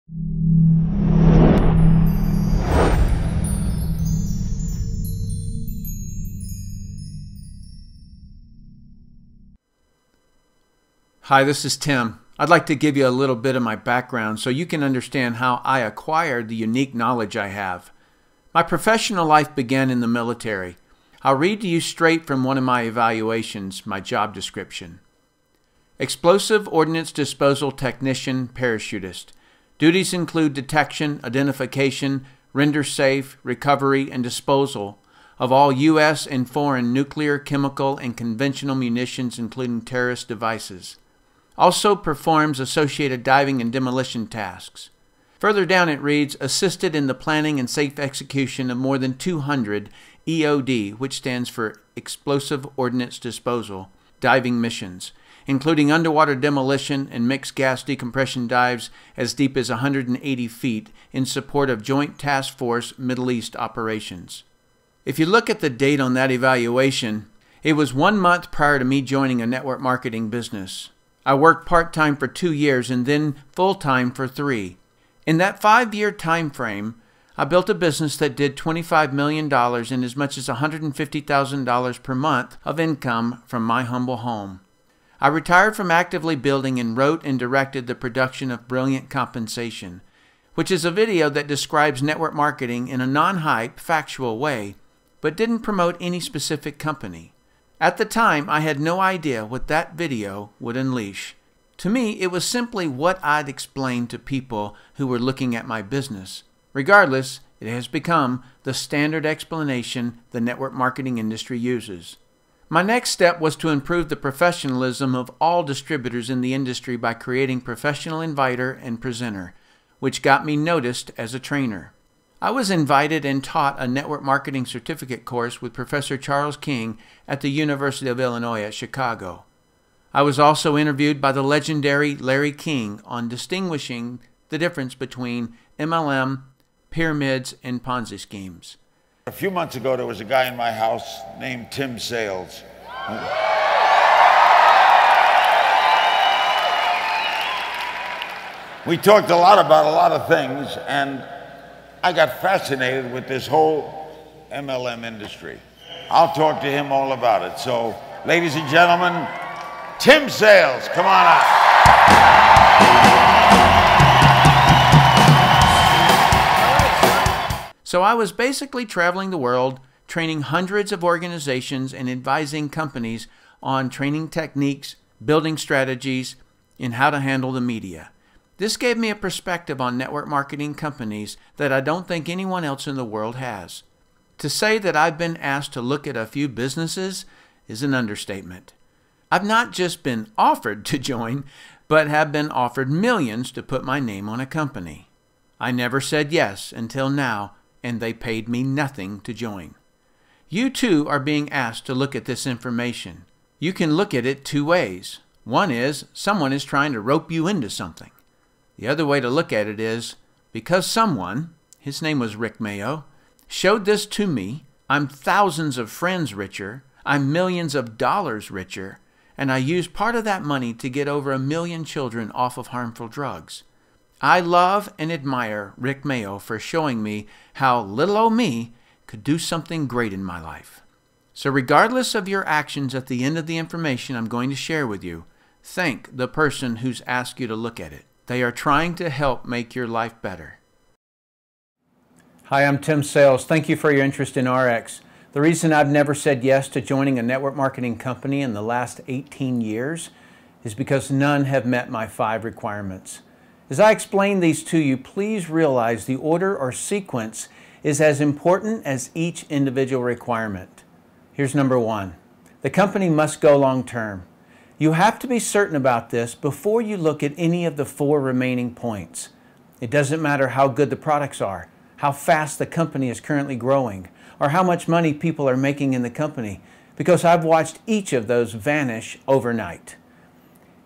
Hi, this is Tim. I'd like to give you a little bit of my background so you can understand how I acquired the unique knowledge I have. My professional life began in the military. I'll read to you straight from one of my evaluations, my job description. Explosive Ordnance Disposal Technician Parachutist. Duties include detection, identification, render safe, recovery, and disposal of all U.S. and foreign nuclear, chemical, and conventional munitions, including terrorist devices. Also performs associated diving and demolition tasks. Further down it reads, assisted in the planning and safe execution of more than 200 EOD, which stands for Explosive Ordnance Disposal, diving missions, including underwater demolition and mixed gas decompression dives as deep as 180 feet in support of Joint Task Force Middle East operations. If you look at the date on that evaluation, it was 1 month prior to me joining a network marketing business. I worked part-time for 2 years and then full-time for 3. In that 5-year time frame, I built a business that did $25 million and as much as $150,000 per month of income from my humble home. I retired from actively building and wrote and directed the production of Brilliant Compensation, which is a video that describes network marketing in a non-hype, factual way, but didn't promote any specific company. At the time, I had no idea what that video would unleash. To me, it was simply what I'd explained to people who were looking at my business. Regardless, it has become the standard explanation the network marketing industry uses. My next step was to improve the professionalism of all distributors in the industry by creating Professional Inviter and Presenter, which got me noticed as a trainer. I was invited and taught a network marketing certificate course with Professor Charles King at the University of Illinois at Chicago. I was also interviewed by the legendary Larry King on distinguishing the difference between MLM, pyramids, and Ponzi schemes. A few months ago, there was a guy in my house named Tim Sales. We talked a lot about a lot of things, and I got fascinated with this whole MLM industry. I'll talk to him all about it. So, ladies and gentlemen, Tim Sales, come on out. So I was basically traveling the world, training hundreds of organizations and advising companies on training techniques, building strategies, and how to handle the media. This gave me a perspective on network marketing companies that I don't think anyone else in the world has. To say that I've been asked to look at a few businesses is an understatement. I've not just been offered to join, but have been offered millions to put my name on a company. I never said yes until now, and they paid me nothing to join. You too are being asked to look at this information. You can look at it 2 ways. One is someone is trying to rope you into something. The other way to look at it is, because someone, his name was Rick Mayo, showed this to me, I'm thousands of friends richer, I'm millions of dollars richer, and I used part of that money to get over 1 million children off of harmful drugs. I love and admire Rick Mayo for showing me how little old me could do something great in my life. So regardless of your actions at the end of the information I'm going to share with you, thank the person who's asked you to look at it. They are trying to help make your life better. Hi, I'm Tim Sales. Thank you for your interest in ARIIX. The reason I've never said yes to joining a network marketing company in the last 18 years is because none have met my 5 requirements. As I explain these to you, please realize the order or sequence is as important as each individual requirement. Here's number 1. The company must go long term. You have to be certain about this before you look at any of the 4 remaining points. It doesn't matter how good the products are, how fast the company is currently growing, or how much money people are making in the company, because I've watched each of those vanish overnight.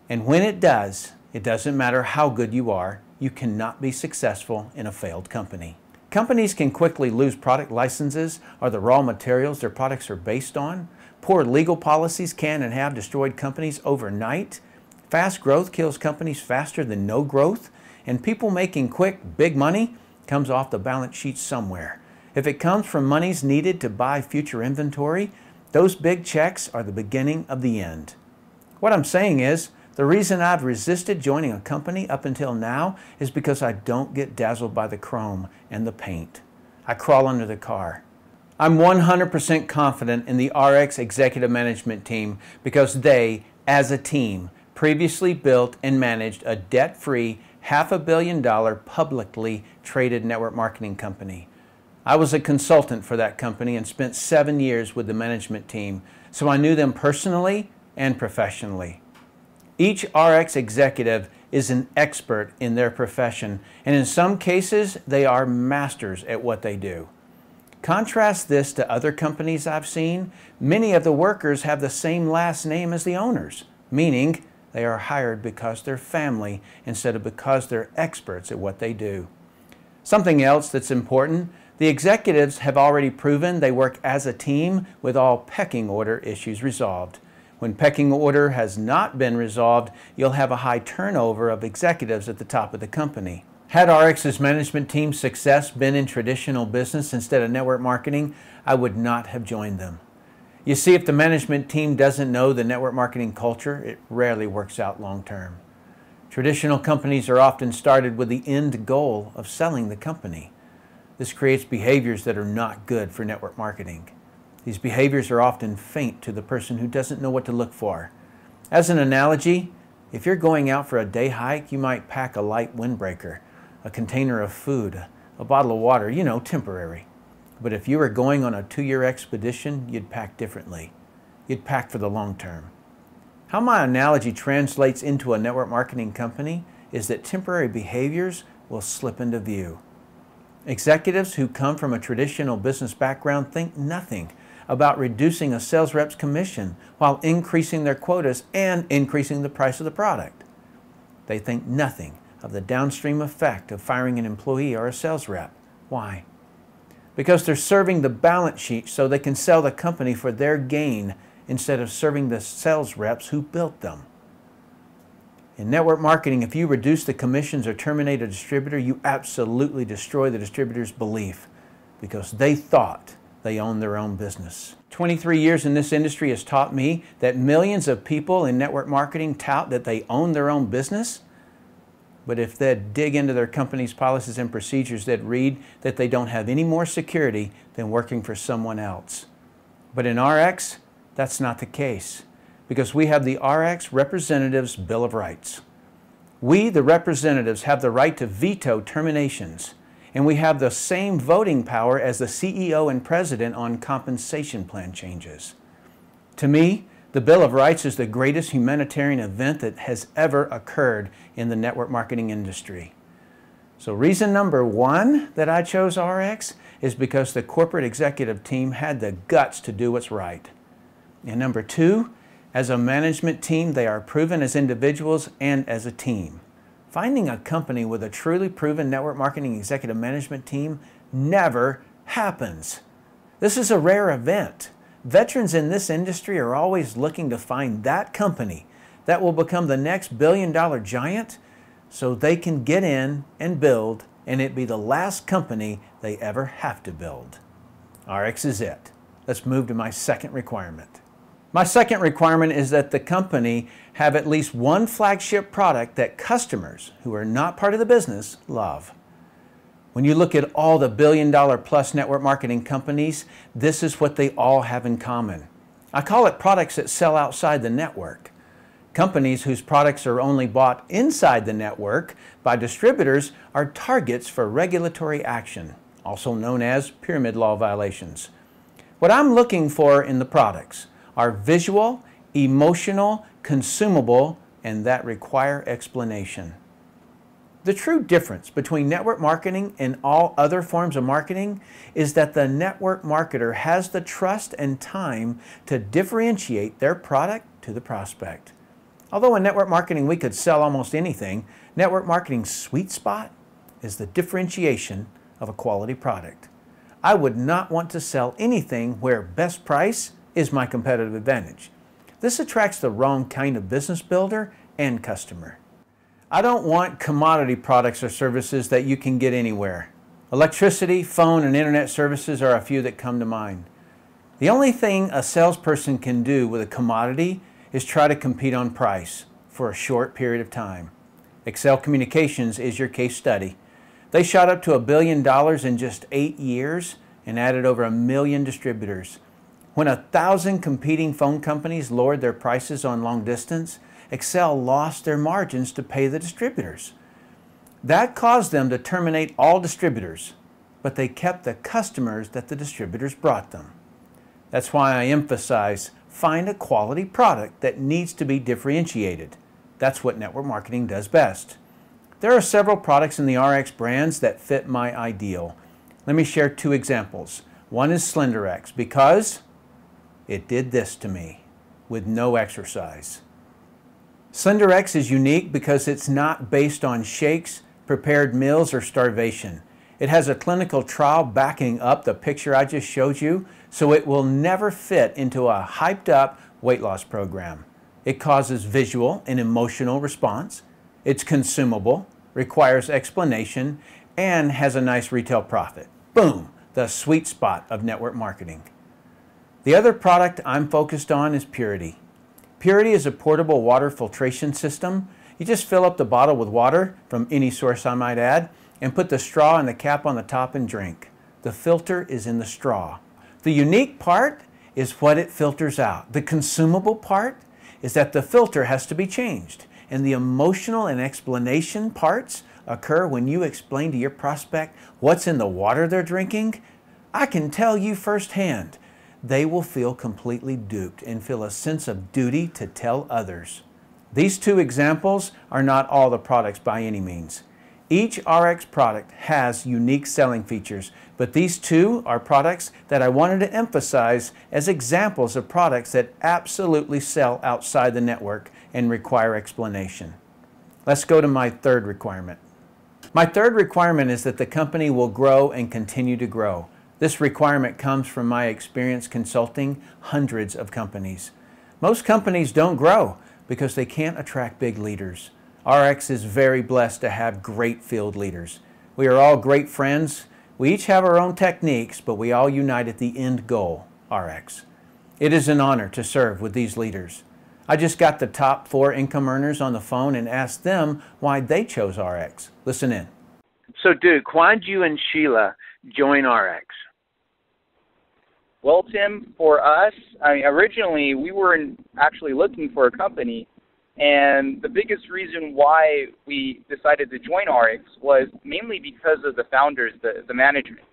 And when it does, it doesn't matter how good you are, you cannot be successful in a failed company. Companies can quickly lose product licenses or the raw materials their products are based on. Poor legal policies can and have destroyed companies overnight. Fast growth kills companies faster than no growth. and people making quick, big money comes off the balance sheet somewhere. If it comes from monies needed to buy future inventory, those big checks are the beginning of the end. What I'm saying is, the reason I've resisted joining a company up until now is because I don't get dazzled by the chrome and the paint. I crawl under the car. I'm 100% confident in the ARIIX executive management team because they, as a team, previously built and managed a debt-free $500 million publicly traded network marketing company. I was a consultant for that company and spent 7 years with the management team, so I knew them personally and professionally. Each ARIIX executive is an expert in their profession, and in some cases, they are masters at what they do. Contrast this to other companies I've seen. Many of the workers have the same last name as the owners, meaning they are hired because they're family instead of because they're experts at what they do. Something else that's important, the executives have already proven they work as a team with all pecking order issues resolved. When pecking order has not been resolved, you'll have a high turnover of executives at the top of the company. Had ARIIX's management team's success been in traditional business instead of network marketing, I would not have joined them. You see, if the management team doesn't know the network marketing culture, it rarely works out long term. Traditional companies are often started with the end goal of selling the company. This creates behaviors that are not good for network marketing. These behaviors are often faint to the person who doesn't know what to look for. As an analogy, if you're going out for a day hike, you might pack a light windbreaker, a container of food, a bottle of water, temporary. But if you were going on a 2-year expedition, you'd pack differently. You'd pack for the long term. How my analogy translates into a network marketing company is that temporary behaviors will slip into view. Executives who come from a traditional business background think nothing about reducing a sales rep's commission while increasing their quotas and increasing the price of the product. They think nothing of the downstream effect of firing an employee or a sales rep. Why? Because they're serving the balance sheet so they can sell the company for their gain instead of serving the sales reps who built them. In network marketing, if you reduce the commissions or terminate a distributor, you absolutely destroy the distributor's belief because they thought they own their own business. 23 years in this industry has taught me that millions of people in network marketing tout that they own their own business. But if they'd dig into their company's policies and procedures, they'd read that they don't have any more security than working for someone else. But in ARIIX, that's not the case because we have the ARIIX Representatives Bill of Rights. We, the representatives, have the right to veto terminations, and we have the same voting power as the CEO and president on compensation plan changes. To me, the Bill of Rights is the greatest humanitarian event that has ever occurred in the network marketing industry. So reason number one that I chose ARIIX is because the corporate executive team had the guts to do what's right. And number two, as a management team, they are proven as individuals and as a team. Finding a company with a truly proven network marketing executive management team never happens. This is a rare event. Veterans in this industry are always looking to find that company that will become the next billion-dollar giant so they can get in and build and it be the last company they ever have to build. ARIIX is it. Let's move to my second requirement. My second requirement is that the company have at least one flagship product that customers who are not part of the business love. When you look at all the billion-dollar-plus network marketing companies, this is what they all have in common. I call it products that sell outside the network. Companies whose products are only bought inside the network by distributors are targets for regulatory action, also known as pyramid law violations. What I'm looking for in the products are visual, emotional, consumable, and that require explanation. The true difference between network marketing and all other forms of marketing is that the network marketer has the trust and time to differentiate their product to the prospect. Although in network marketing we could sell almost anything, network marketing's sweet spot is the differentiation of a quality product. I would not want to sell anything where best price is my competitive advantage. This attracts the wrong kind of business builder and customer. I don't want commodity products or services that you can get anywhere. Electricity, phone, and internet services are a few that come to mind. The only thing a salesperson can do with a commodity is try to compete on price for a short period of time. Excel Communications is your case study. They shot up to $1 billion in just 8 years and added over 1 million distributors. When 1,000 competing phone companies lowered their prices on long distance, Excel lost their margins to pay the distributors. That caused them to terminate all distributors, but they kept the customers that the distributors brought them. That's why I emphasize find a quality product that needs to be differentiated. That's what network marketing does best. There are several products in the ARIIX brands that fit my ideal. Let me share 2 examples. One is SlenderX because it did this to me with no exercise. SlenderX is unique because it's not based on shakes, prepared meals, or starvation. It has a clinical trial backing up the picture I just showed you, so it will never fit into a hyped up weight loss program. It causes visual and emotional response. It's consumable, requires explanation, and has a nice retail profit. Boom, the sweet spot of network marketing. The other product I'm focused on is Purity. Purity is a portable water filtration system. You just fill up the bottle with water, from any source I might add, and put the straw and the cap on the top and drink. The filter is in the straw. The unique part is what it filters out. The consumable part is that the filter has to be changed. And the emotional and explanation parts occur when you explain to your prospect what's in the water they're drinking. I can tell you firsthand, they will feel completely duped and feel a sense of duty to tell others. These 2 examples are not all the products by any means. Each ARIIX product has unique selling features, but these 2 are products that I wanted to emphasize as examples of products that absolutely sell outside the network and require explanation. Let's go to my 3rd requirement. My 3rd requirement is that the company will grow and continue to grow. This requirement comes from my experience consulting hundreds of companies. Most companies don't grow because they can't attract big leaders. ARIIX is very blessed to have great field leaders. We are all great friends. We each have our own techniques, but we all unite at the end goal, ARIIX. It is an honor to serve with these leaders. I just got the top 4 income earners on the phone and asked them why they chose ARIIX. Listen in. So Duke, why did you and Sheila join ARIIX? Well, Tim, for us, originally we were actually looking for a company, and the biggest reason why we decided to join ARIIX was mainly because of the founders, the management.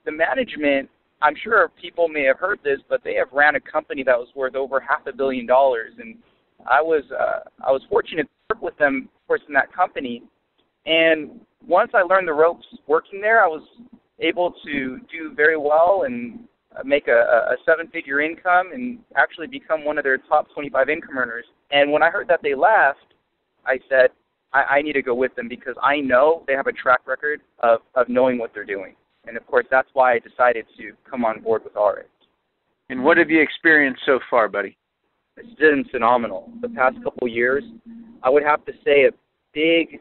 The management, I'm sure people may have heard this, but they have ran a company that was worth over $500 million, and I was fortunate to work with them, of course, in that company. And once I learned the ropes working there, I was able to do very well and make a 7-figure income and actually become one of their top 25 income earners. And when I heard that they left, I said, I need to go with them because I know they have a track record of knowing what they're doing. And of course, that's why I decided to come on board with ARIIX. And what have you experienced so far, buddy? It's been phenomenal. The past couple of years, I would have to say a big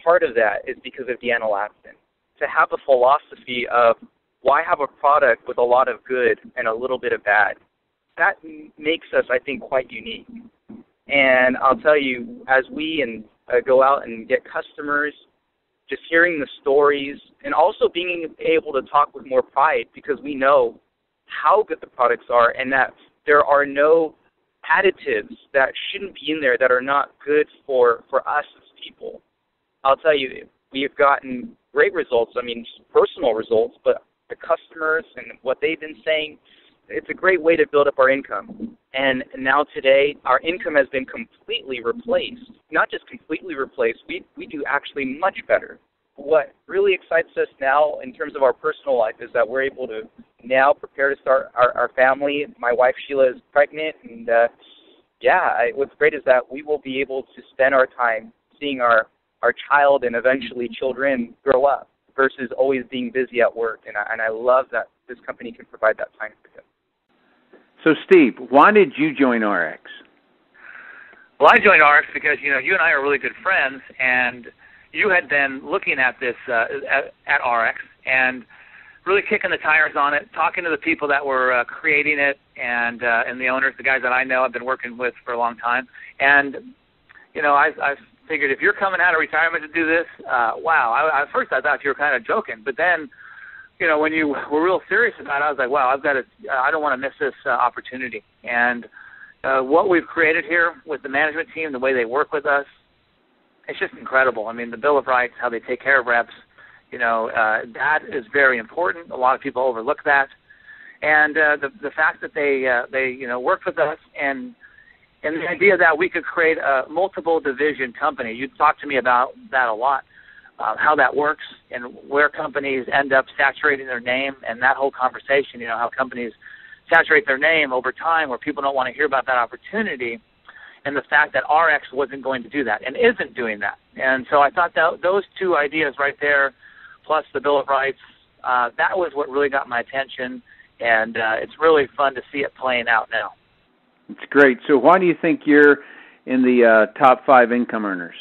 part of that is because of Deanna Laston. To have a philosophy of why have a product with a lot of good and a little bit of bad? That makes us, I think, quite unique. And I'll tell you, as we go out and get customers, just hearing the stories, and also being able to talk with more pride because we know how good the products are and that there are no additives that shouldn't be in there that are not good for us as people. I'll tell you, we have gotten great results, personal results, but the customers and what they've been saying, it's a great way to build up our income. And now today, our income has been completely replaced. Not just completely replaced, we do actually much better. What really excites us now in terms of our personal life is that we're able to now prepare to start our family. My wife, Sheila, is pregnant. And, what's great is that we will be able to spend our time seeing our child and eventually children grow up versus always being busy at work. And I love that this company can provide that time for them. So, Steve, why did you join ARIIX? Well, I joined ARIIX because, you and I are really good friends, and you had been looking at this at ARIIX and really kicking the tires on it, talking to the people that were creating it and the owners, the guys that I know I've been working with for a long time. And, I figured if you're coming out of retirement to do this, wow. At first I thought you were kind of joking, but then, when you were real serious about it, I was like, wow, I don't want to miss this opportunity. And what we've created here with the management team, the way they work with us, it's just incredible. I mean, the Bill of Rights, how they take care of reps, that is very important. A lot of people overlook that. And the fact that they worked with us and the idea that we could create a multiple division company. You've talked to me about that a lot, how that works and where companies end up saturating their name and that whole conversation, how companies saturate their name over time where people don't want to hear about that opportunity, and the fact that ARIIX wasn't going to do that and isn't doing that. And so I thought that those two ideas right there, plus the Bill of Rights, that was what really got my attention, and it's really fun to see it playing out now. It's great. So why do you think you're in the top 5 income earners?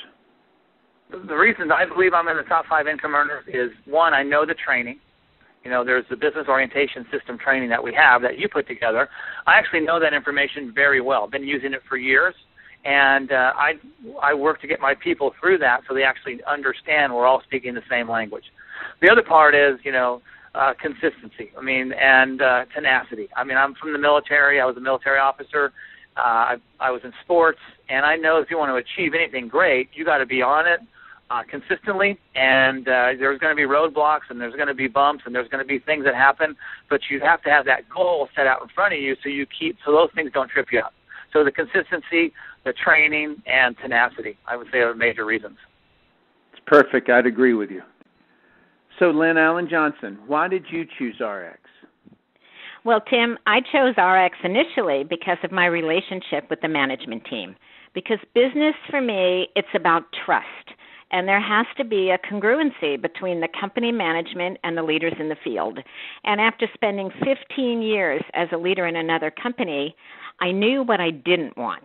The reason I believe I'm in the top 5 income earners is, one, I know the training. There's the business orientation system training that we have that you put together. I actually know that information very well. I've been using it for years, and I work to get my people through that so they actually understand we're all speaking the same language. The other part is, consistency, and tenacity. I'm from the military. I was a military officer. I was in sports, and I know if you want to achieve anything great, you got to be on it consistently, and there's going to be roadblocks, and there's going to be bumps, and there's going to be things that happen, but you have to have that goal set out in front of you so those things don't trip you up. So the consistency, the training, and tenacity, I would say, are major reasons. It's perfect. I'd agree with you. So, Lynn Allen Johnson, why did you choose ARIIX? Well, Tim, I chose ARIIX initially because of my relationship with the management team. Because business, for me, it's about trust. And there has to be a congruency between the company management and the leaders in the field. And after spending 15 years as a leader in another company, I knew what I didn't want.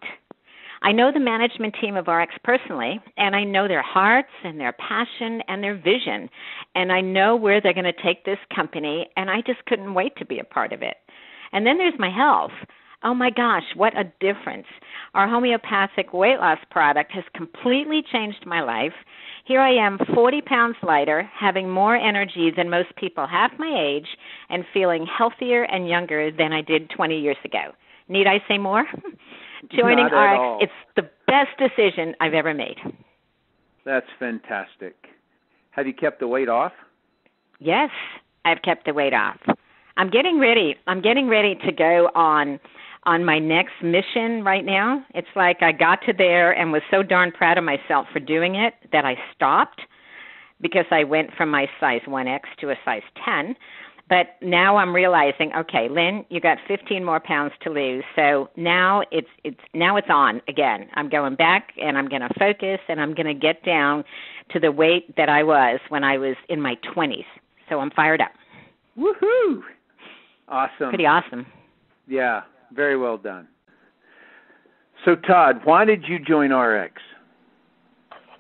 I know the management team of ARIIX personally, and I know their hearts and their passion and their vision, and I know where they're going to take this company, and I just couldn't wait to be a part of it. And then there's my health. Oh, my gosh, what a difference. Our homeopathic weight loss product has completely changed my life. Here I am, 40 pounds lighter, having more energy than most people half my age, and feeling healthier and younger than I did 20 years ago. Need I say more? Joining ARIIX, it's the best decision I've ever made. That's fantastic. Have you kept the weight off? Yes, I've kept the weight off. I'm getting ready to go on my next mission right now. It's like I got to there and was so darn proud of myself for doing it that I stopped because I went from my size 1X to a size 10. But now I'm realizing, okay, Lynn, you got 15 more pounds to lose. So now it's on again. I'm going back and I'm going to focus and I'm going to get down to the weight that I was when I was in my 20s. So I'm fired up. Woohoo! Awesome. Pretty awesome. Yeah, very well done. So Todd, why did you join ARIIX?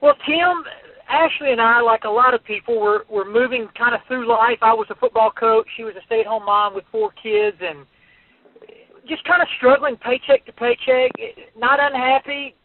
Well, Tim, Ashley and I, like a lot of people, were moving kind of through life. I was a football coach. She was a stay-at-home mom with 4 kids, and just kind of struggling paycheck to paycheck, not unhappy.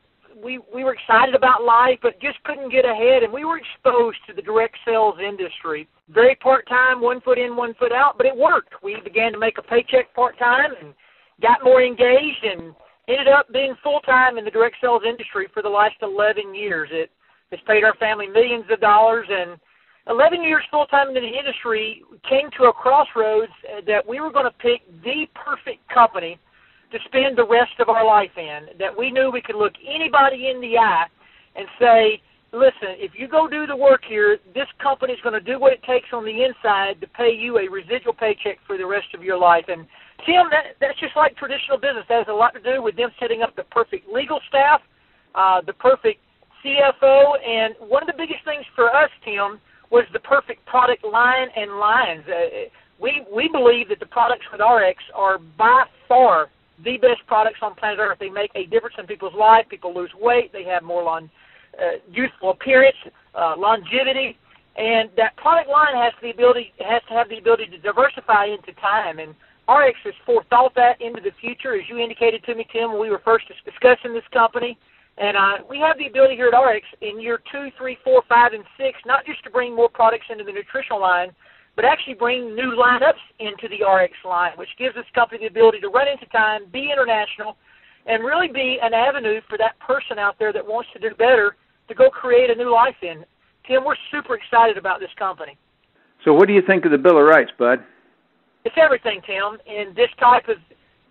We were excited about life, but just couldn't get ahead, and we were exposed to the direct sales industry. Very part-time, 1 foot in, 1 foot out, but it worked. We began to make a paycheck part-time and got more engaged and ended up being full-time in the direct sales industry for the last 11 years. It's paid our family millions of dollars, and 11 years full-time in the industry came to a crossroads that we were going to pick the perfect company to spend the rest of our life in, that we knew we could look anybody in the eye and say, listen, if you go do the work here, this company's going to do what it takes on the inside to pay you a residual paycheck for the rest of your life. And, Tim, that's just like traditional business. That has a lot to do with them setting up the perfect legal staff, the perfect CFO, and one of the biggest things for us, Tim, was the perfect product line and lines. We believe that the products with ARIIX are by far the best products on planet Earth. They make a difference in people's life. People lose weight. They have more youthful appearance, longevity, and that product line has to have the ability to diversify into time. And ARIIX has forethought that into the future, as you indicated to me, Tim, when we were first discussing this company. And we have the ability here at ARIIX in year 2, 3, 4, 5, and 6, not just to bring more products into the nutritional line, but actually bring new lineups into the ARIIX line, which gives this company the ability to run into time, be international, and really be an avenue for that person out there that wants to do better to go create a new life in. Tim, we're super excited about this company. So what do you think of the Bill of Rights, Bud? It's everything, Tim. In this type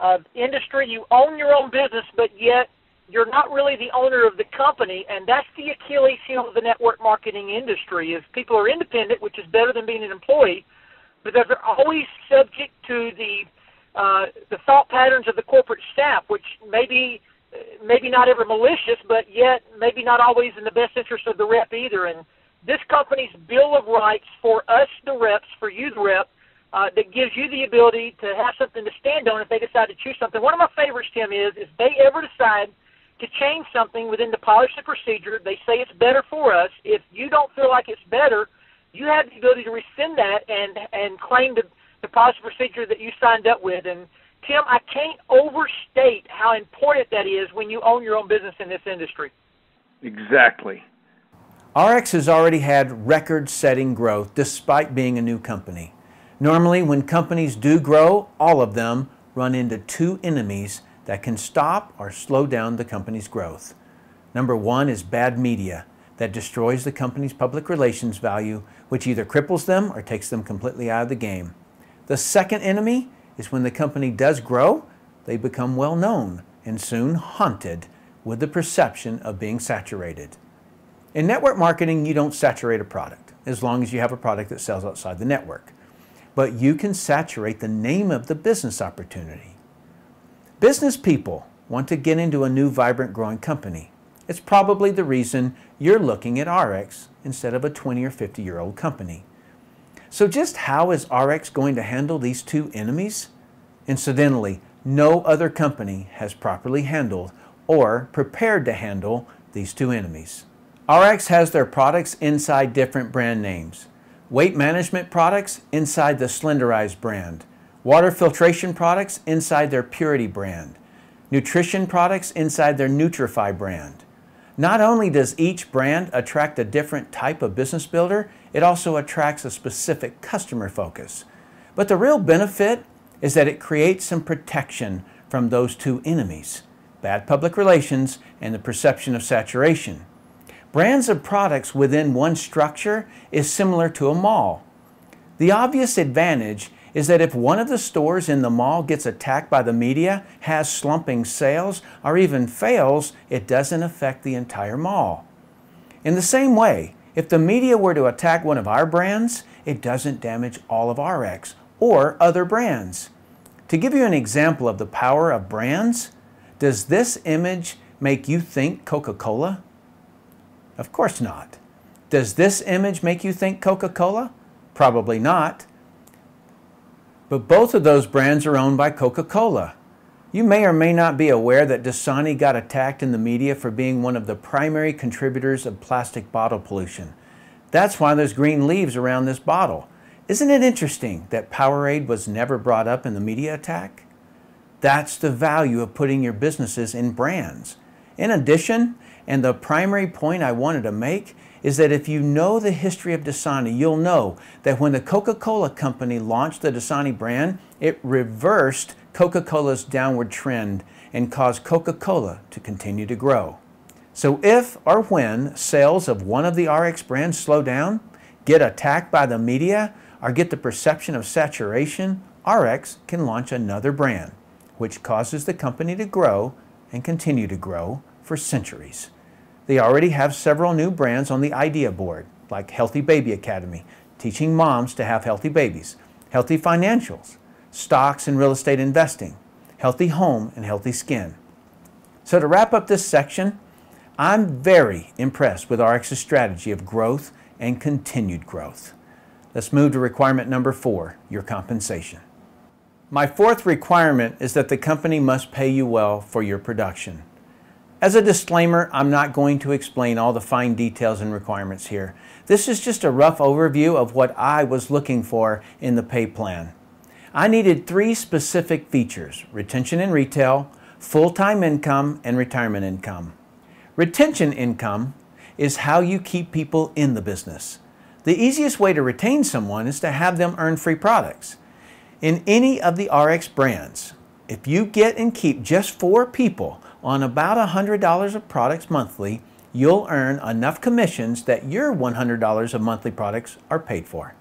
of industry, you own your own business, but yet you're not really the owner of the company, and that's the Achilles heel of the network marketing industry. Is people are independent, which is better than being an employee, but they're always subject to the thought patterns of the corporate staff, which maybe not ever malicious, but yet maybe not always in the best interest of the rep either. And this company's Bill of Rights for us, the reps, for you, the rep, that gives you the ability to have something to stand on if they decide to choose something. One of my favorites, Tim, is if they ever decide to change something within the policy procedure, they say it's better for us. If you don't feel like it's better, you have the ability to rescind that and claim the policy procedure that you signed up with. And Tim, I can't overstate how important that is when you own your own business in this industry. Exactly. ARIIX has already had record-setting growth despite being a new company. Normally, when companies do grow, all of them run into two enemies that can stop or slow down the company's growth. Number one is bad media that destroys the company's public relations value, which either cripples them or takes them completely out of the game. The second enemy is when the company does grow, they become well known and soon haunted with the perception of being saturated. In network marketing, you don't saturate a product as long as you have a product that sells outside the network. But you can saturate the name of the business opportunity. Business people want to get into a new, vibrant, growing company. It's probably the reason you're looking at ARIIX instead of a 20 or 50-year-old company. So just how is ARIIX going to handle these two enemies? Incidentally, no other company has properly handled or prepared to handle these two enemies. ARIIX has their products inside different brand names. Weight management products inside the Slenderize brand. Water filtration products inside their Purity brand. Nutrition products inside their Nutrify brand. Not only does each brand attract a different type of business builder, it also attracts a specific customer focus. But the real benefit is that it creates some protection from those two enemies, bad public relations and the perception of saturation. Brands of products within one structure is similar to a mall. The obvious advantage is that if one of the stores in the mall gets attacked by the media, has slumping sales, or even fails, it doesn't affect the entire mall. In the same way, if the media were to attack one of our brands, it doesn't damage all of ARIIX or other brands. To give you an example of the power of brands, does this image make you think Coca-Cola? Of course not. Does this image make you think Coca-Cola? Probably not. But both of those brands are owned by Coca-Cola. You may or may not be aware that Dasani got attacked in the media for being one of the primary contributors of plastic bottle pollution. That's why there's green leaves around this bottle. Isn't it interesting that Powerade was never brought up in the media attack? That's the value of putting your businesses in brands. In addition, and the primary point I wanted to make, is that if you know the history of Dasani, you'll know that when the Coca-Cola company launched the Dasani brand, it reversed Coca-Cola's downward trend and caused Coca-Cola to continue to grow. So if or when sales of one of the ARIIX brands slow down, get attacked by the media, or get the perception of saturation, ARIIX can launch another brand, which causes the company to grow and continue to grow for centuries. They already have several new brands on the idea board, like Healthy Baby Academy, teaching moms to have healthy babies, Healthy Financials, Stocks and Real Estate Investing, Healthy Home and Healthy Skin. So to wrap up this section, I'm very impressed with ARIIX's strategy of growth and continued growth. Let's move to requirement number 4, your compensation. My fourth requirement is that the company must pay you well for your production. As a disclaimer, I'm not going to explain all the fine details and requirements here. This is just a rough overview of what I was looking for in the pay plan. I needed 3 specific features: retention in retail, full-time income, and retirement income. Retention income is how you keep people in the business. The easiest way to retain someone is to have them earn free products. In any of the ARIIX brands, if you get and keep just 4 people on about $100 of products monthly, you'll earn enough commissions that your $100 of monthly products are paid for.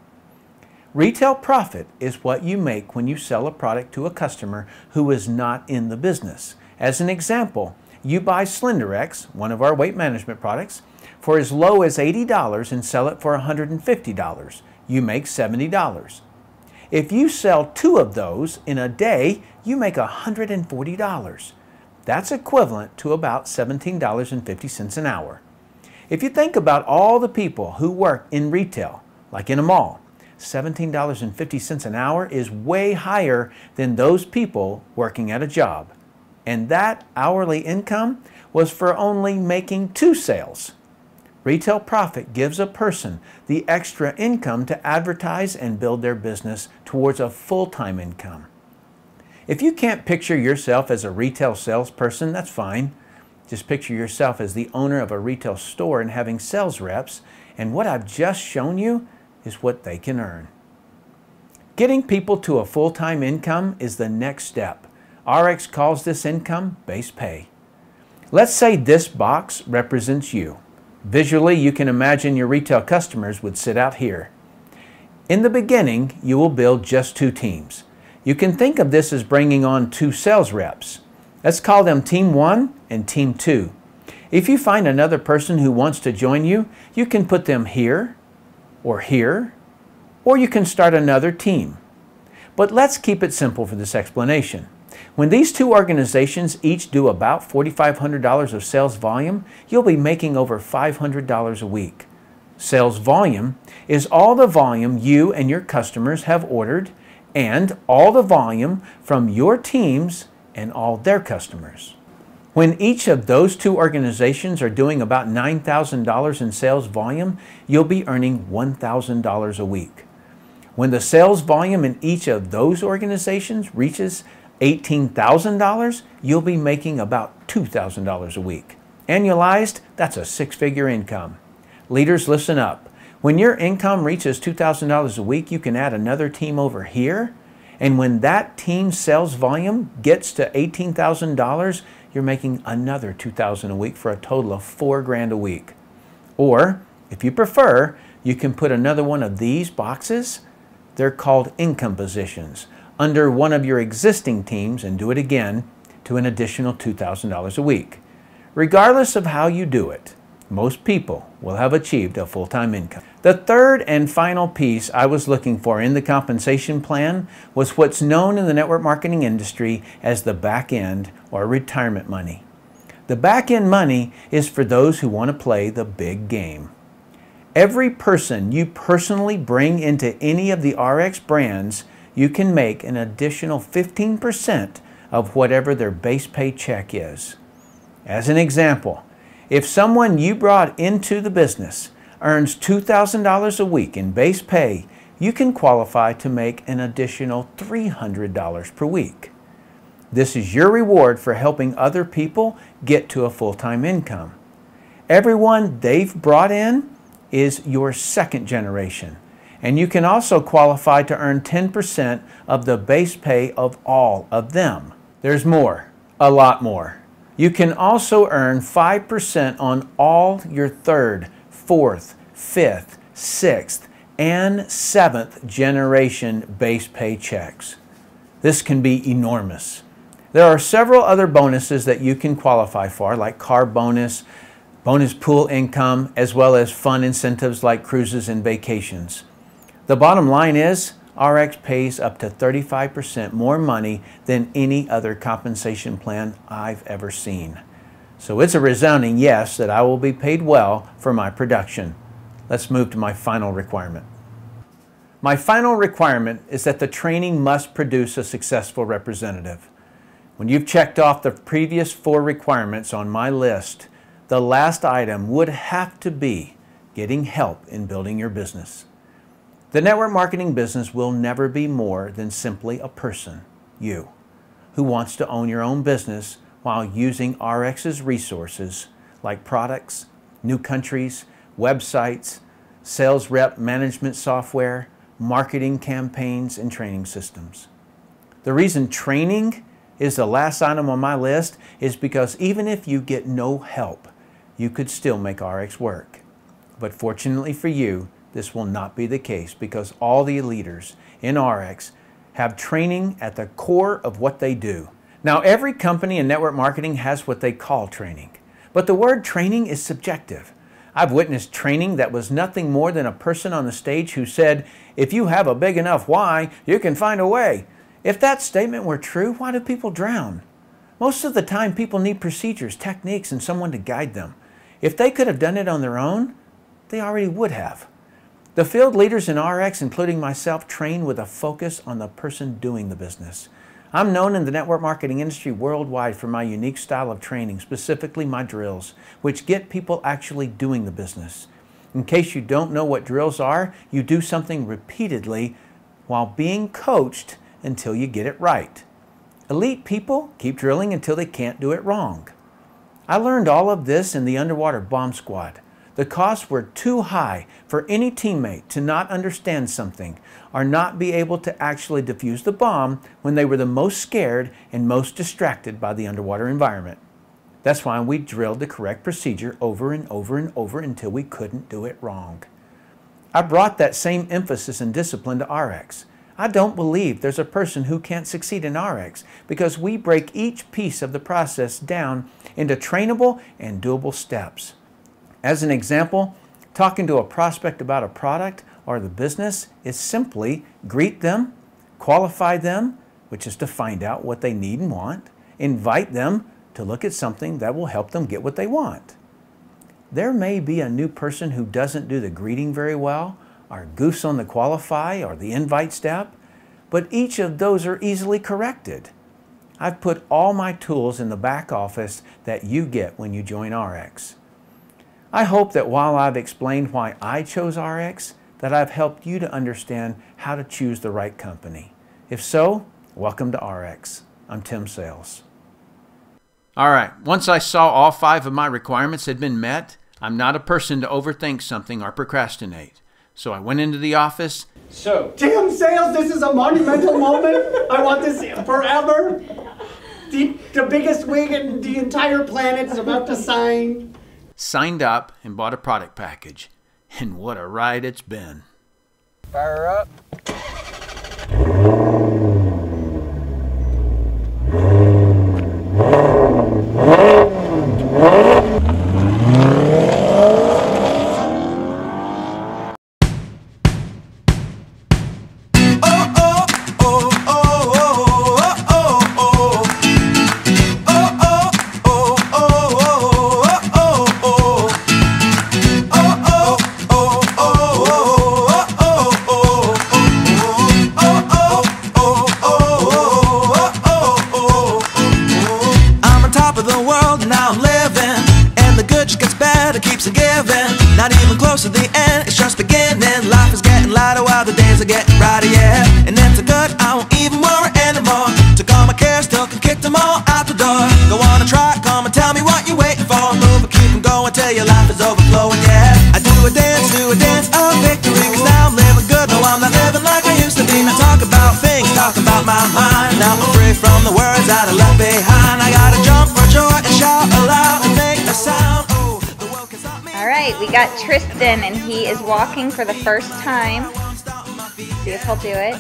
Retail profit is what you make when you sell a product to a customer who is not in the business. As an example, you buy SlenderX, one of our weight management products, for as low as $80 and sell it for $150. You make $70. If you sell 2 of those in a day, you make $140. That's equivalent to about $17.50 an hour. If you think about all the people who work in retail, like in a mall, $17.50 an hour is way higher than those people working at a job. And that hourly income was for only making 2 sales. Retail profit gives a person the extra income to advertise and build their business towards a full-time income. If you can't picture yourself as a retail salesperson, that's fine. Just picture yourself as the owner of a retail store and having sales reps, and what I've just shown you is what they can earn. Getting people to a full-time income is the next step. ARIIX calls this income base pay. Let's say this box represents you. Visually, you can imagine your retail customers would sit out here. In the beginning, you will build just 2 teams. You can think of this as bringing on 2 sales reps. Let's call them Team 1 and Team 2. If you find another person who wants to join you, you can put them here, or you can start another team. But let's keep it simple for this explanation. When these 2 organizations each do about $4,500 of sales volume, you'll be making over $500 a week. Sales volume is all the volume you and your customers have ordered and all the volume from your teams and all their customers. When each of those 2 organizations are doing about $9,000 in sales volume, you'll be earning $1,000 a week. When the sales volume in each of those organizations reaches $18,000, you'll be making about $2,000 a week. Annualized, that's a 6-figure income. Leaders, listen up. When your income reaches $2,000 a week, you can add another team over here, and when that team's sales volume gets to $18,000, you're making another $2,000 a week for a total of $4,000 a week. Or, if you prefer, you can put another one of these boxes, they're called income positions, under one of your existing teams and do it again to an additional $2,000 a week. Regardless of how you do it, most people will have achieved a full-time income. The third and final piece I was looking for in the compensation plan was what's known in the network marketing industry as the back end or retirement money. The back end money is for those who want to play the big game. Every person you personally bring into any of the ARIIX brands, you can make an additional 15% of whatever their base pay check is. As an example, if someone you brought into the business earns $2,000 a week in base pay, you can qualify to make an additional $300 per week. This is your reward for helping other people get to a full-time income. Everyone they've brought in is your second generation, and you can also qualify to earn 10% of the base pay of all of them. There's more, a lot more. You can also earn 5% on all your 3rd, 4th, 5th, 6th, and 7th generation base pay checks. This can be enormous. There are several other bonuses that you can qualify for, like car bonus, bonus pool income, as well as fun incentives like cruises and vacations. The bottom line is, ARIIX pays up to 35% more money than any other compensation plan I've ever seen. So it's a resounding yes that I will be paid well for my production. Let's move to my final requirement. My final requirement is that the training must produce a successful representative. When you've checked off the previous 4 requirements on my list, the last item would have to be getting help in building your business. The network marketing business will never be more than simply a person, you, who wants to own your own business while using ARIIX's resources like products, new countries, websites, sales rep management software, marketing campaigns, and training systems. The reason training is the last item on my list is because even if you get no help, you could still make ARIIX work. But fortunately for you, this will not be the case because all the leaders in ARIIX have training at the core of what they do. Now, every company in network marketing has what they call training, but the word training is subjective. I've witnessed training that was nothing more than a person on the stage who said, "If you have a big enough why, you can find a way." If that statement were true, why do people drown? Most of the time, people need procedures, techniques, and someone to guide them. If they could have done it on their own, they already would have. The field leaders in ARIIX, including myself, train with a focus on the person doing the business. I'm known in the network marketing industry worldwide for my unique style of training, specifically my drills, which get people actually doing the business. In case you don't know what drills are, you do something repeatedly while being coached until you get it right. Elite people keep drilling until they can't do it wrong. I learned all of this in the underwater bomb squad. The costs were too high for any teammate to not understand something or not be able to actually defuse the bomb when they were the most scared and most distracted by the underwater environment. That's why we drilled the correct procedure over and over and over until we couldn't do it wrong. I brought that same emphasis and discipline to ARIIX. I don't believe there's a person who can't succeed in ARIIX because we break each piece of the process down into trainable and doable steps. As an example, talking to a prospect about a product or the business is simply greet them, qualify them, which is to find out what they need and want, invite them to look at something that will help them get what they want. There may be a new person who doesn't do the greeting very well, or goofs on the qualify or the invite step, but each of those are easily corrected. I've put all my tools in the back office that you get when you join ARIIX. I hope that while I've explained why I chose ARIIX, that I've helped you to understand how to choose the right company. If so, welcome to ARIIX. I'm Tim Sales. All right, once I saw all 5 of my requirements had been met, I'm not a person to overthink something or procrastinate. So I went into the office. So, Tim Sales, this is a monumental moment. I want this forever. The biggest wig in the entire planet is about to sign. Signed up and bought a product package. And what a ride it's been. Fire up. Not even close to the end, it's just beginning. Life is getting lighter while the days are getting brighter, yeah. And then so good, I won't even worry anymore. Took all my cares, still can kick them all out the door. Go on and try, come and tell me what you're waiting for. Move and keep them going till your life is overflowing, yeah. I do a dance of victory, cause now I'm living good. No, I'm not living like I used to be. Now talk about things, talk about my mind. Now I'm free from the words that I left behind. I gotta jump for joy and shout aloud and make a sound. All right, we got Tristan, and he is walking for the first time. See if he'll do it.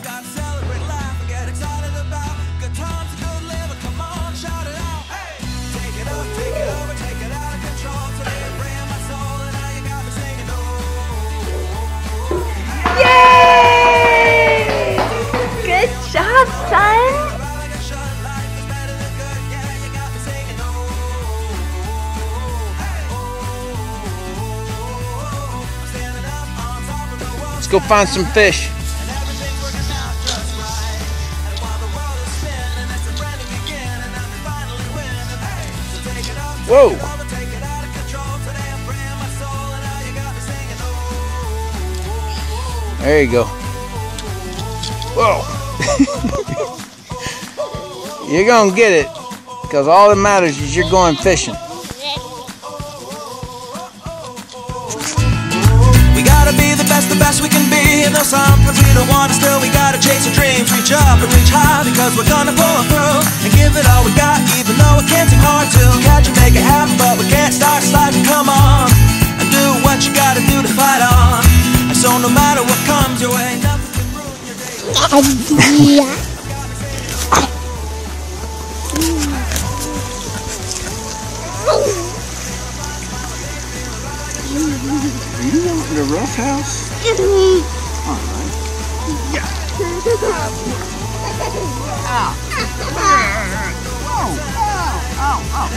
Yay! Good job, son! Let's go find some fish. Whoa. There you go. Whoa. You're gonna get it, because all that matters is you're going fishing. We gotta be the best we can be. And though sometimes we don't want to, still we gotta chase our dreams. Reach up and reach high, because we're gonna pull it through and give it all we got, even though it can seem hard to catch and make it happen. But we can't start sliding. Come on and do what you gotta do to fight on. And so no matter what comes your way, nothing can ruin your day. Are you in the rough house? All right. Yeah. Ow. Ow. Ow. Ow.